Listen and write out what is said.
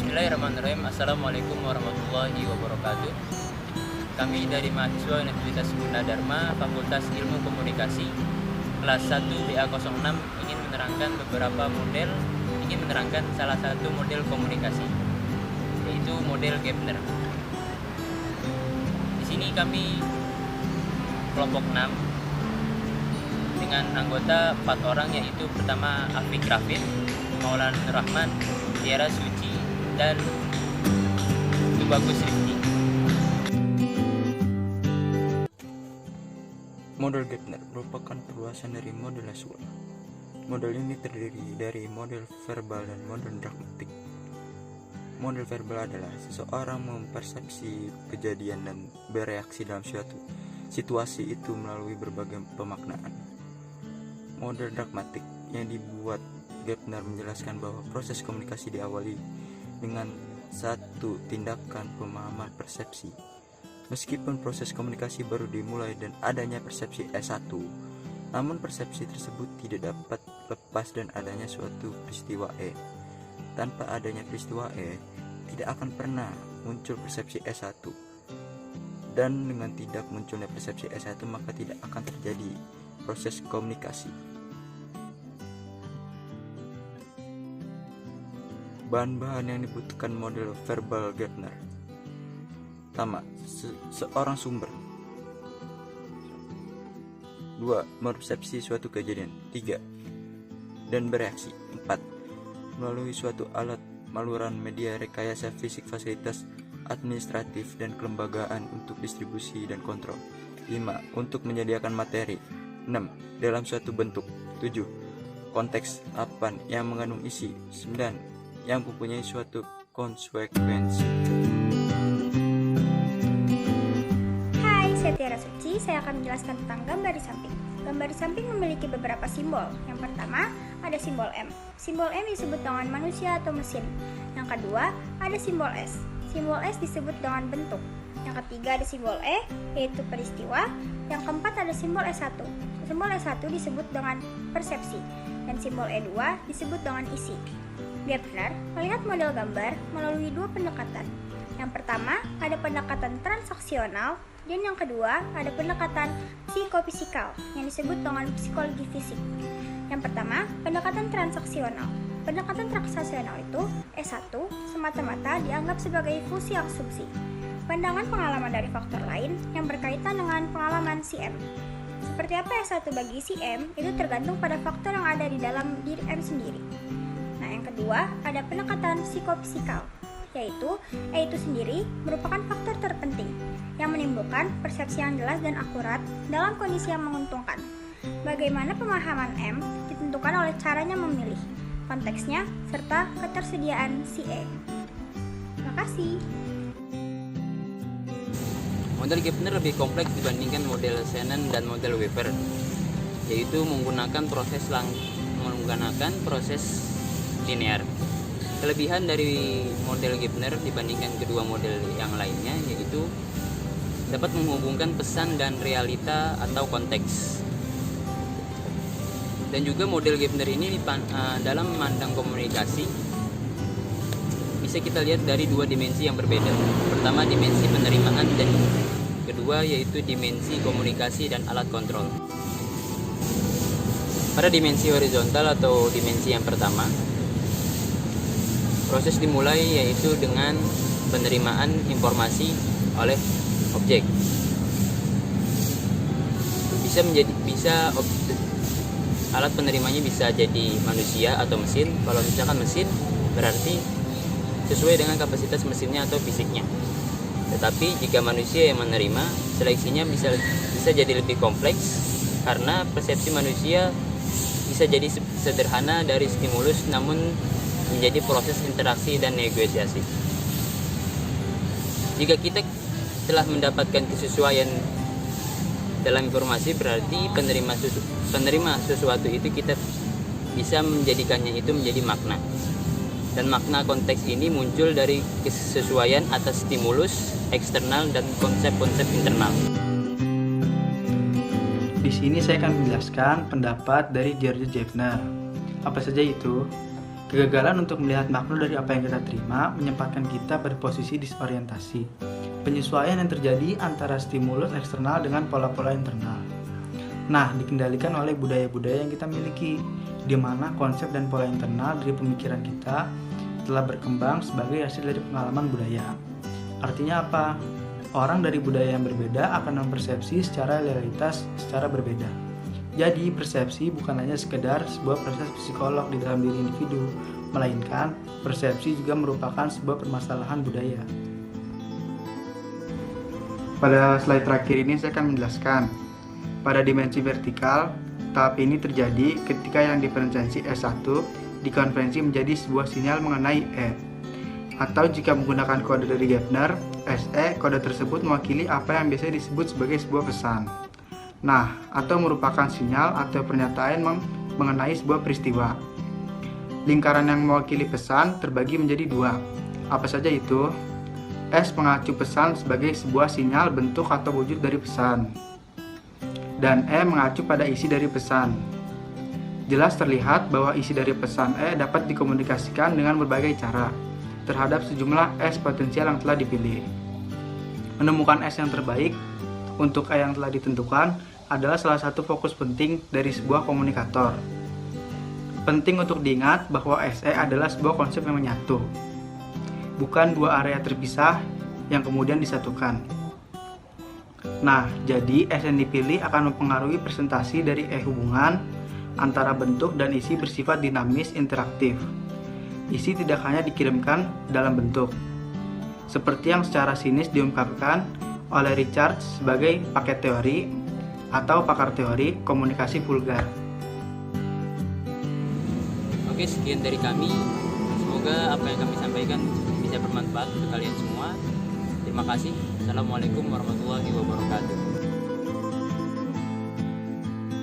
Bismillahirrahmanirrahim. Assalamualaikum warahmatullahi wabarakatuh. Kami dari mahasiswa Universitas Gunadarma Fakultas Ilmu Komunikasi kelas 1 BA06 ingin menerangkan salah satu model komunikasi, yaitu model Gepner. Di sini kami kelompok 6 dengan anggota 4 orang, yaitu pertama Afiq Rafid, Maulana Rahman, Tiara Suci, dan Tubagus Rifki. Model Gepner merupakan perluasan dari model Laswell. Model ini terdiri dari model verbal dan model dramatik. Model verbal adalah seseorang mempersepsi kejadian dan bereaksi dalam suatu situasi itu melalui berbagai pemaknaan. Model dramatik yang dibuat Gepner menjelaskan bahwa proses komunikasi diawali dengan satu tindakan pemahaman persepsi. Meskipun proses komunikasi baru dimulai dan adanya persepsi S1, namun persepsi tersebut tidak dapat lepas dan adanya suatu peristiwa E. Tanpa adanya peristiwa E, tidak akan pernah muncul persepsi S1. Dan dengan tidak munculnya persepsi S1, maka tidak akan terjadi proses komunikasi. Bahan-bahan yang dibutuhkan model verbal Gepner. Pertama, seorang sumber. 2. Mempersepsi suatu kejadian. 3. Dan bereaksi. 4. Melalui suatu alat maluran media rekayasa fisik, fasilitas administratif dan kelembagaan untuk distribusi dan kontrol. 5. Untuk menyediakan materi. 6. Dalam suatu bentuk. 7. Konteks. 8. Yang mengandung isi. 9. Yang mempunyai suatu konsekuensi. Hai, saya Tiara Suci. Saya akan menjelaskan tentang gambar di samping. Gambar di samping memiliki beberapa simbol. Yang pertama, ada simbol M. Simbol M disebut dengan manusia atau mesin. Yang kedua, ada simbol S. Simbol S disebut dengan bentuk. Yang ketiga, ada simbol E, yaitu peristiwa. Yang keempat, ada simbol S1. Simbol S1 disebut dengan persepsi. Dan simbol E2 disebut dengan isi. Gepner melihat model gambar melalui dua pendekatan. Yang pertama, ada pendekatan transaksional, dan yang kedua, ada pendekatan psikofisikal yang disebut dengan psikologi fisik. Yang pertama, pendekatan transaksional. Pendekatan transaksional itu S1 semata-mata dianggap sebagai fungsi asumsi. Pandangan pengalaman dari faktor lain yang berkaitan dengan pengalaman si M. Seperti apa S1 bagi si M itu tergantung pada faktor yang ada di dalam diri M sendiri. Nah, yang kedua, ada pendekatan psikofisikal, yaitu E itu sendiri merupakan faktor terpenting yang menimbulkan persepsi yang jelas dan akurat dalam kondisi yang menguntungkan. Bagaimana pemahaman M ditentukan oleh caranya memilih, konteksnya, serta ketersediaan si E. Terima kasih. Model Gepner lebih kompleks dibandingkan model Shannon dan model Weber, yaitu menggunakan proses linear. Kelebihan dari model Gepner dibandingkan kedua model yang lainnya yaitu dapat menghubungkan pesan dan realita atau konteks. Dan juga model Gepner ini dalam memandang komunikasi bisa kita lihat dari dua dimensi yang berbeda. Pertama, dimensi penerimaan, dan kedua yaitu dimensi komunikasi dan alat kontrol. Pada dimensi horizontal atau dimensi yang pertama, proses dimulai yaitu dengan penerimaan informasi oleh objek. Alat penerimanya bisa jadi manusia atau mesin. Kalau misalkan mesin, berarti sesuai dengan kapasitas mesinnya atau fisiknya. Tetapi jika manusia yang menerima, seleksinya bisa jadi lebih kompleks karena persepsi manusia bisa jadi sederhana dari stimulus namun menjadi proses interaksi dan negosiasi. Jika kita telah mendapatkan kesesuaian dalam informasi, berarti penerima sesuatu itu kita bisa menjadikannya itu menjadi makna. Dan makna konteks ini muncul dari kesesuaian atas stimulus eksternal dan konsep-konsep internal. Di sini saya akan menjelaskan pendapat dari George Gepner. Apa saja itu? Kegagalan untuk melihat makna dari apa yang kita terima menyempatkan kita pada posisi disorientasi. Penyesuaian yang terjadi antara stimulus eksternal dengan pola-pola internal. Nah, dikendalikan oleh budaya-budaya yang kita miliki, di mana konsep dan pola internal dari pemikiran kita telah berkembang sebagai hasil dari pengalaman budaya. Artinya apa? Orang dari budaya yang berbeda akan mempersepsi secara realitas secara berbeda. Jadi, persepsi bukan hanya sekedar sebuah proses psikolog di dalam diri individu, melainkan persepsi juga merupakan sebuah permasalahan budaya. Pada slide terakhir ini saya akan menjelaskan. Pada dimensi vertikal, tahap ini terjadi ketika yang diferensiasi S1 dikonversi menjadi sebuah sinyal mengenai E. Atau jika menggunakan kode dari Gepner, SE, kode tersebut mewakili apa yang biasa disebut sebagai sebuah pesan. Nah, atau merupakan sinyal atau pernyataan mengenai sebuah peristiwa. Lingkaran yang mewakili pesan terbagi menjadi dua. Apa saja itu? S mengacu pesan sebagai sebuah sinyal bentuk atau wujud dari pesan. Dan E mengacu pada isi dari pesan. Jelas terlihat bahwa isi dari pesan E dapat dikomunikasikan dengan berbagai cara terhadap sejumlah S potensial yang telah dipilih. Menemukan S yang terbaik untuk E yang telah ditentukan adalah salah satu fokus penting dari sebuah komunikator. Penting untuk diingat bahwa SE adalah sebuah konsep yang menyatu, bukan dua area terpisah yang kemudian disatukan. Nah, jadi S yang dipilih akan mempengaruhi presentasi dari E hubungan antara bentuk dan isi bersifat dinamis interaktif. Isi tidak hanya dikirimkan dalam bentuk, seperti yang secara sinis diungkapkan oleh Richard sebagai paket teori atau pakar teori komunikasi vulgar. Oke, sekian dari kami. Semoga apa yang kami sampaikan bisa bermanfaat untuk kalian semua. Terima kasih. Assalamualaikum warahmatullahi wabarakatuh.